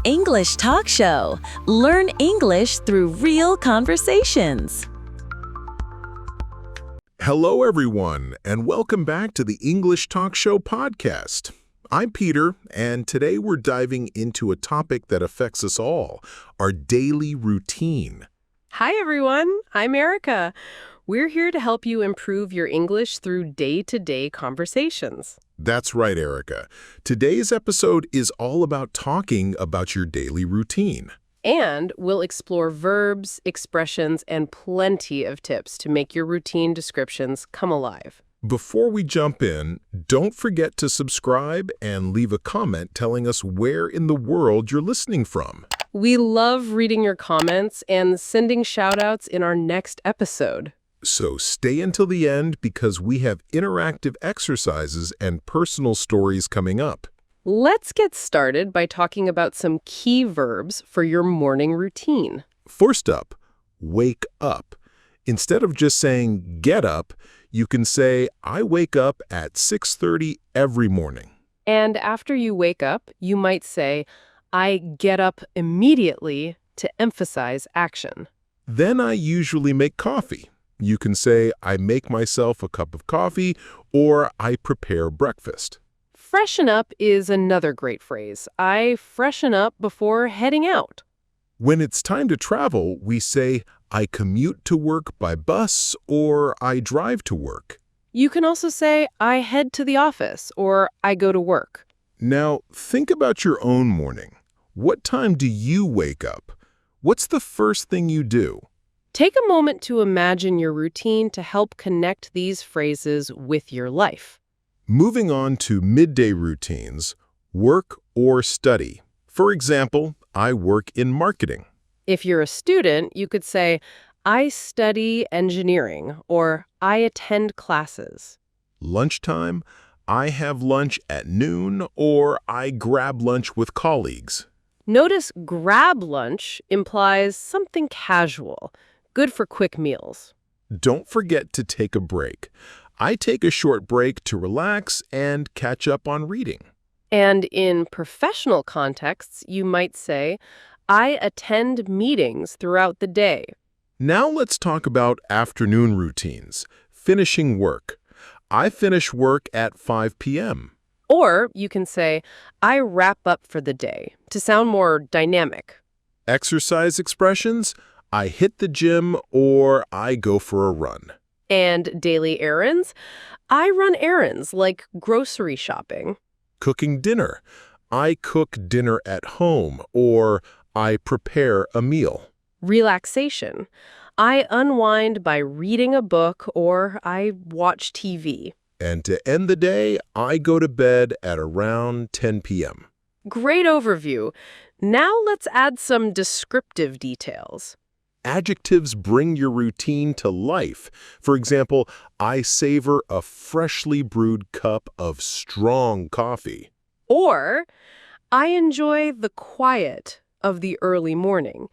English Talk Show. Learn English through real conversations. Hello, everyone, and welcome back to the English Talk Show podcast. I'm Peter, and today we're diving into a topic that affects us all, our daily routine. Hi, everyone. I'm Erica. We're here to help you improve your English through day-to-day conversations. That's right, Erica. Today's episode is all about talking about your daily routine. And we'll explore verbs, expressions, and plenty of tips to make your routine descriptions come alive. Before we jump in, don't forget to subscribe and leave a comment telling us where in the world you're listening from. We love reading your comments and sending shout-outs in our next episode. So stay until the end because we have interactive exercises and personal stories coming up. Let's get started by talking about some key verbs for your morning routine. First up, wake up. Instead of just saying get up, you can say, I wake up at 6:30 every morning. And after you wake up, you might say, I get up immediately to emphasize action. Then I usually make coffee. You can say, I make myself a cup of coffee, or I prepare breakfast. Freshen up is another great phrase. I freshen up before heading out. When it's time to travel, we say, I commute to work by bus, or I drive to work. You can also say, I head to the office, or I go to work. Now, think about your own morning. What time do you wake up? What's the first thing you do? Take a moment to imagine your routine to help connect these phrases with your life. Moving on to midday routines, work or study. For example, I work in marketing. If you're a student, you could say, I study engineering, or I attend classes. Lunchtime, I have lunch at noon, or I grab lunch with colleagues. Notice grab lunch implies something casual, good for quick meals. Don't forget to take a break. I take a short break to relax and catch up on reading. And in professional contexts, you might say, I attend meetings throughout the day. Now let's talk about afternoon routines, finishing work. I finish work at 5 p.m. Or you can say, I wrap up for the day, to sound more dynamic. Exercise expressions, I hit the gym or I go for a run. And daily errands, I run errands like grocery shopping. Cooking dinner, I cook dinner at home or I prepare a meal. Relaxation, I unwind by reading a book or I watch TV. And to end the day, I go to bed at around 10 p.m. Great overview. Now let's add some descriptive details. Adjectives bring your routine to life. For example, I savor a freshly brewed cup of strong coffee. Or, I enjoy the quiet of the early morning,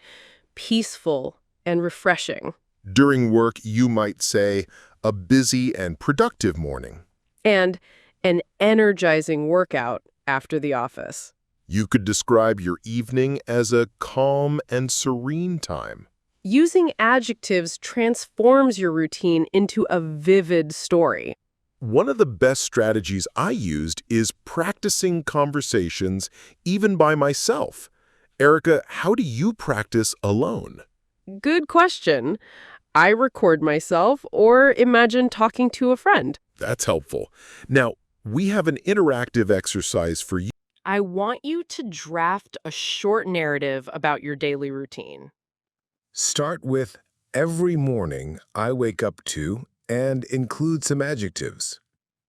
peaceful and refreshing. During work, you might say, a busy and productive morning. And an energizing workout after the office. You could describe your evening as a calm and serene time. Using adjectives transforms your routine into a vivid story. One of the best strategies I used is practicing conversations even by myself. Erica, how do you practice alone? Good question. I record myself or imagine talking to a friend. That's helpful. Now, we have an interactive exercise for you. I want you to draft a short narrative about your daily routine. Start with, every morning I wake up to, and include some adjectives.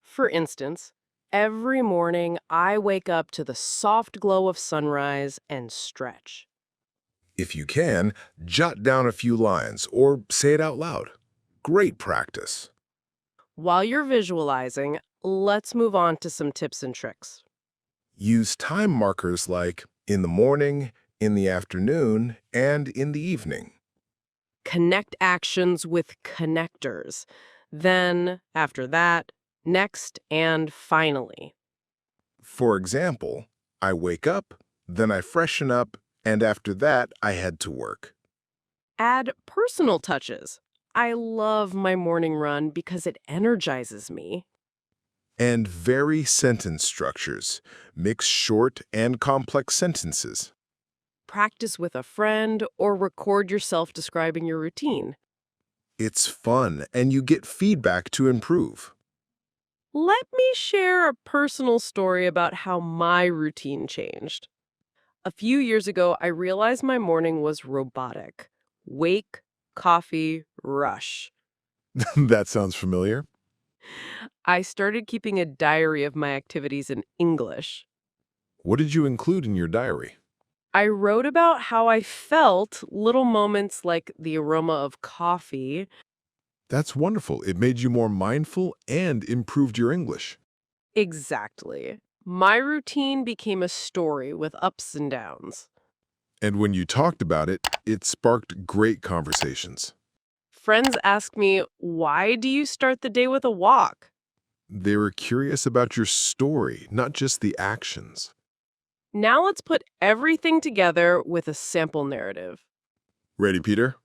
For instance, every morning I wake up to the soft glow of sunrise and stretch. If you can, jot down a few lines or say it out loud. Great practice. While you're visualizing, let's move on to some tips and tricks. Use time markers like in the morning, in the afternoon, and in the evening. Connect actions with connectors. Then, after that, next, and finally. For example, I wake up, Then I freshen up, and after that, I head to work. Add personal touches. I love my morning run because it energizes me. And vary sentence structures. Mix short and complex sentences. Practice with a friend or record yourself describing your routine. It's fun, and you get feedback to improve. Let me share a personal story about how my routine changed. A few years ago, I realized my morning was robotic. Wake, coffee, rush. That sounds familiar. I started keeping a diary of my activities in English. What did you include in your diary? I wrote about how I felt, little moments like the aroma of coffee. That's wonderful. It made you more mindful and improved your English. Exactly. My routine became a story with ups and downs. And when you talked about it, it sparked great conversations. Friends ask me, why do you start the day with a walk? They were curious about your story, not just the actions. Now let's put everything together with a sample narrative. Ready, Peter?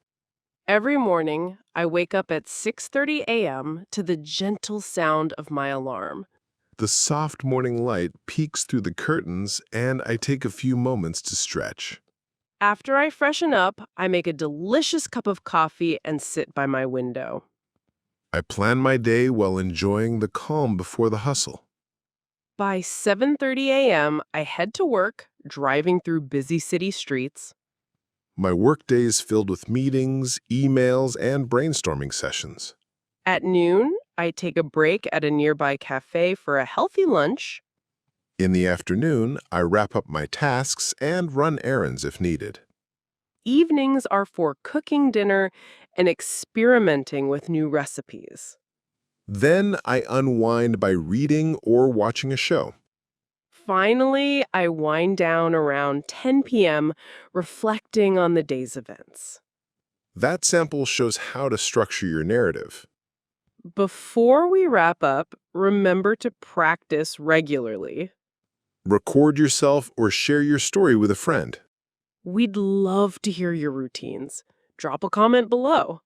Every morning, I wake up at 6:30 a.m. to the gentle sound of my alarm. The soft morning light peeks through the curtains, and I take a few moments to stretch. After I freshen up, I make a delicious cup of coffee and sit by my window. I plan my day while enjoying the calm before the hustle. By 7:30 a.m., I head to work, driving through busy city streets. My workday is filled with meetings, emails, and brainstorming sessions. At noon, I take a break at a nearby cafe for a healthy lunch. In the afternoon, I wrap up my tasks and run errands if needed. Evenings are for cooking dinner and experimenting with new recipes. Then I unwind by reading or watching a show. Finally, I wind down around 10 p.m., reflecting on the day's events. That sample shows how to structure your narrative. Before we wrap up, remember to practice regularly. Record yourself or share your story with a friend. We'd love to hear your routines. Drop a comment below.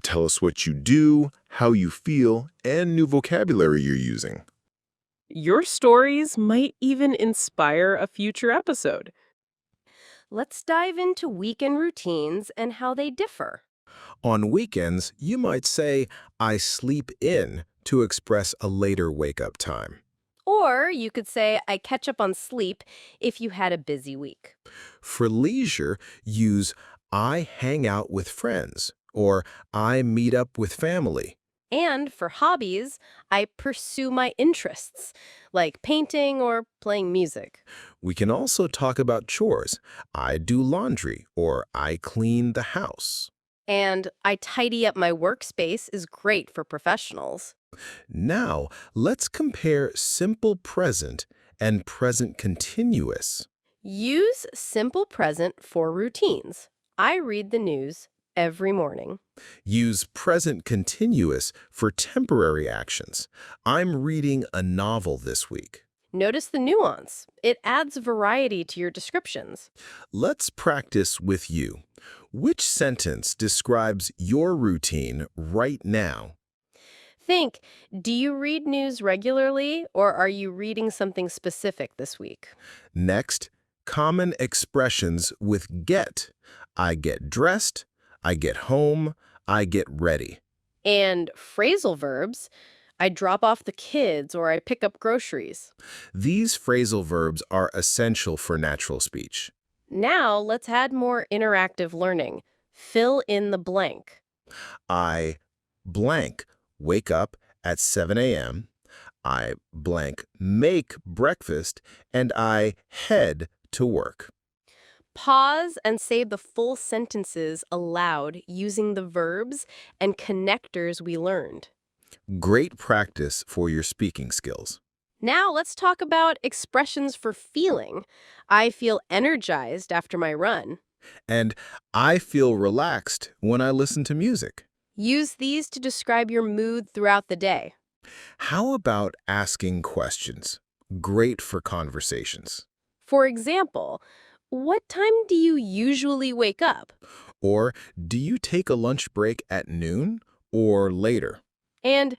Tell us what you do, how you feel, and new vocabulary you're using. Your stories might even inspire a future episode. Let's dive into weekend routines and how they differ. On weekends, you might say, I sleep in to express a later wake-up time. Or you could say, I catch up on sleep if you had a busy week. For leisure, use I hang out with friends or I meet up with family. And for hobbies, I pursue my interests, like painting or playing music. We can also talk about chores. I do laundry or I clean the house. And I tidy up my workspace is great for professionals. Now, let's compare simple present and present continuous. Use simple present for routines. I read the news every morning. Use present continuous for temporary actions. I'm reading a novel this week. Notice the nuance. It adds variety to your descriptions. Let's practice with you. Which sentence describes your routine right now? Think, do you read news regularly, or are you reading something specific this week? Next, common expressions with get. I get dressed, I get home, I get ready. And phrasal verbs, I drop off the kids or I pick up groceries. These phrasal verbs are essential for natural speech. Now let's add more interactive learning. Fill in the blank. I blank wake up at 7 a.m. I blank make breakfast, and I head to work. Pause and say the full sentences aloud using the verbs and connectors we learned. Great practice for your speaking skills. Now let's talk about expressions for feeling. I feel energized after my run. And I feel relaxed when I listen to music. Use these to describe your mood throughout the day. How about asking questions? Great for conversations. For example, what time do you usually wake up? Or do you take a lunch break at noon or later? And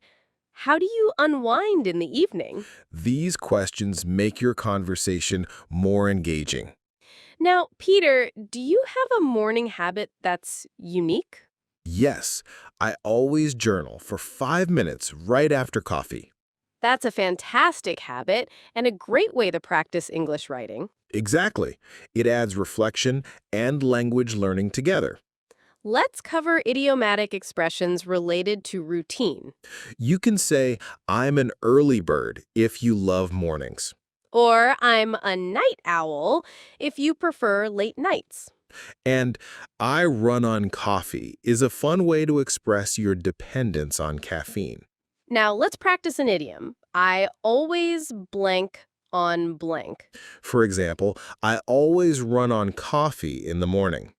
how do you unwind in the evening? These questions make your conversation more engaging. Now, Peter, do you have a morning habit that's unique? Yes, I always journal for 5 minutes right after coffee. That's a fantastic habit and a great way to practice English writing. Exactly. It adds reflection and language learning together. Let's cover idiomatic expressions related to routine. You can say, I'm an early bird if you love mornings. Or I'm a night owl if you prefer late nights. And I run on coffee is a fun way to express your dependence on caffeine. Now, let's practice an idiom. I always blank on blank. For example, I always run on coffee in the morning.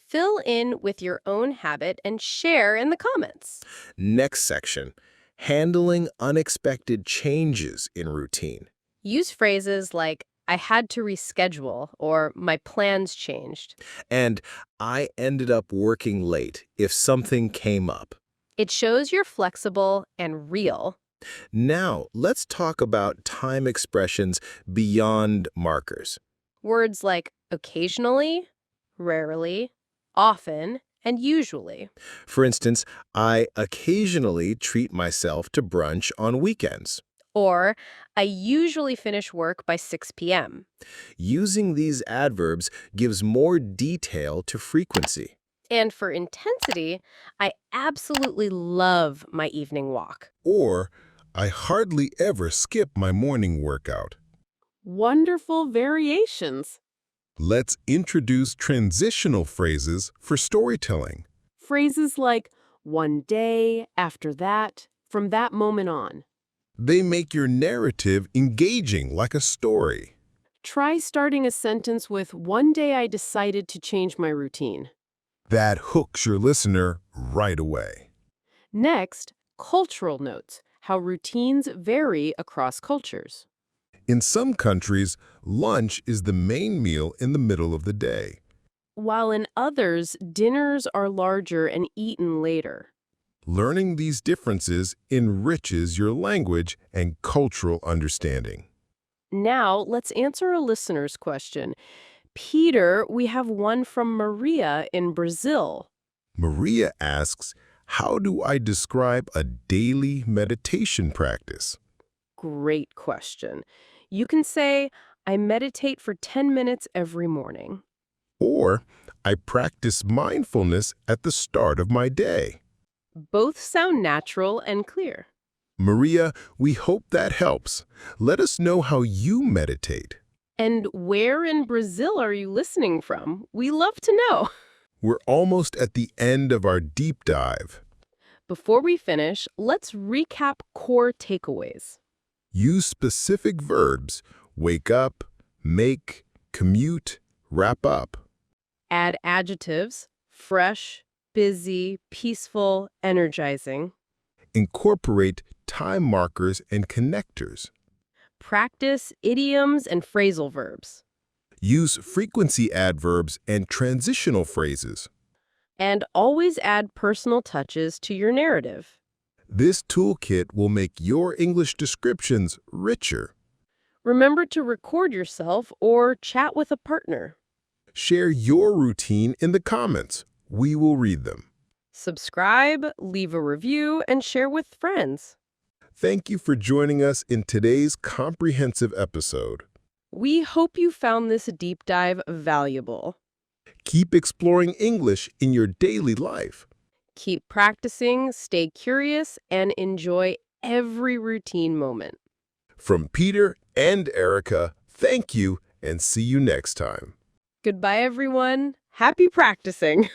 Fill in with your own habit and share in the comments. Next section, handling unexpected changes in routine. Use phrases like, I had to reschedule, or my plans changed. And I ended up working late if something came up. It shows you're flexible and real. Now, let's talk about time expressions beyond markers. Words like occasionally, rarely, often, and usually. For instance, I occasionally treat myself to brunch on weekends. Or, I usually finish work by 6 p.m. Using these adverbs gives more detail to frequency. And for intensity, I absolutely love my evening walk. Or, I hardly ever skip my morning workout. Wonderful variations. Let's introduce transitional phrases for storytelling. Phrases like one day, after that, from that moment on. They make your narrative engaging like a story. Try starting a sentence with, one day I decided to change my routine. That hooks your listener right away. Next, cultural notes, how routines vary across cultures. In some countries, lunch is the main meal in the middle of the day. While in others, dinners are larger and eaten later. Learning these differences enriches your language and cultural understanding. Now, let's answer a listener's question. Peter, we have one from Maria in Brazil. Maria asks, how do I describe a daily meditation practice? Great question. You can say, I meditate for 10 minutes every morning. Or, I practice mindfulness at the start of my day. Both sound natural and clear. Maria, we hope that helps. Let us know how you meditate. And where in Brazil are you listening from? We love to know. We're almost at the end of our deep dive. Before we finish, let's recap core takeaways. Use specific verbs, wake up, make, commute, wrap up. Add adjectives, fresh, busy, peaceful, energizing. Incorporate time markers and connectors. Practice idioms and phrasal verbs. Use frequency adverbs and transitional phrases. And always add personal touches to your narrative. This toolkit will make your English descriptions richer. Remember to record yourself or chat with a partner. Share your routine in the comments. We will read them. Subscribe, leave a review, and share with friends. Thank you for joining us in today's comprehensive episode. We hope you found this deep dive valuable. Keep exploring English in your daily life. Keep practicing, stay curious, and enjoy every routine moment. From Peter and Erica, thank you and see you next time. Goodbye, everyone. Happy practicing.